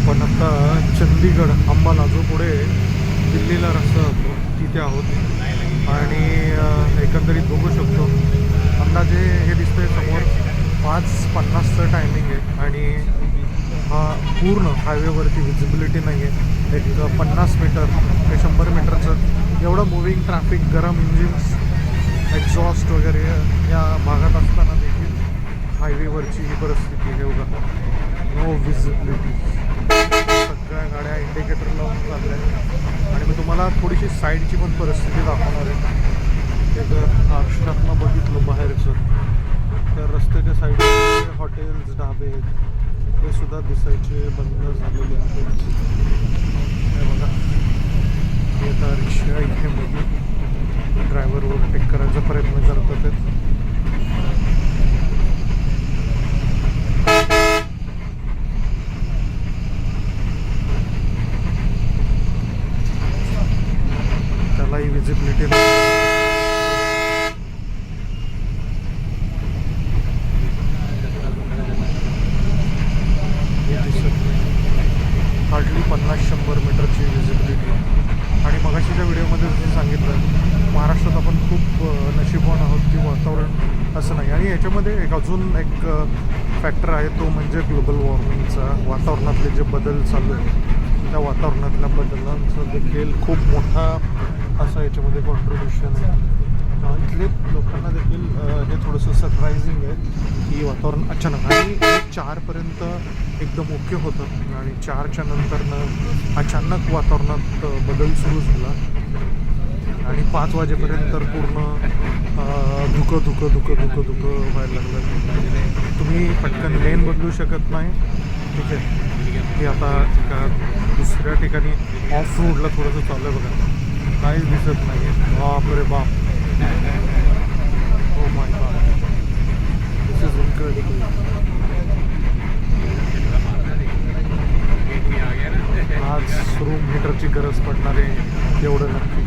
आपण आता चंदीगड अंबाला जो पुढे दिल्लीला रस्ता जातो तिथे आहोत आणि एकंदरीत बघू शकतो अंदाजे हे दिसतंय समोर 5:50चं टायमिंग आहे आणि हा पूर्ण हायवेवरती विजिबिलिटी नाही आहे. एक 50 मीटर ते 100 मीटरचं एवढं मुव्हिंग ट्रॅफिक, गरम इंजिन्स, एक्झॉस्ट वगैरे या भागात असताना देखील हायवेवरची ही परिस्थिती आहे बघा. No visibility. सगळ्या गाड्या इंडिकेटर लावून चालल्या आहेत आणि मी तुम्हाला थोडीशी साईडची पण परिस्थिती दाखवणार आहे. ते जर आरशातनं बघितलं बाहेरचं तर रस्त्याच्या साईडला हॉटेल्स, ढाबे हे सुद्धा दिसायचे बंद झालेले आहेत. हे बघा, हे आता रिक्षा इथे मध्ये ड्रायव्हर ओव्हरटेक करायचा प्रयत्न करतात आहेत. त्यालाही विजिबिलिटी हार्डली 50-100 मीटरची विजिबिलिटी. आणि मगाशीच्या व्हिडिओमध्ये जसं सांगितलं महाराष्ट्रात आपण खूप नशीबवान आहोत की वातावरण असं नाही. आणि याच्यामध्ये अजून एक फॅक्टर आहे तो म्हणजे ग्लोबल वॉर्मिंगचा. वातावरणातले जे बदल चालू आहेत त्या वातावरणातल्या बदलांचा देखील खूप मोठा असं याच्यामध्ये कॉन्ट्रीब्युशन आहे. इथले लोकांना देखील हे थोडंसं सरप्रायझिंग आहे की वातावरण अचानक आणि 4पर्यंत एकदम ओके होतं आणि 4च्या नंतरनं अचानक वातावरणात बदल सुरू झाला आणि 5 वाजेपर्यंत तर पूर्ण धुकं व्हायला लागलं. तुम्ही पटकन लेन बदलू शकत नाही. ठीक आहे, हे आता एका दुसऱ्या ठिकाणी ऑफ रोडला थोडंसं चालू आहे बघा, काहीच दिसत नाही आहे. बाप रे बाप. Oh my God, this is incredible. आज रूम हीटरची गरज पडणार आहे एवढं नक्की.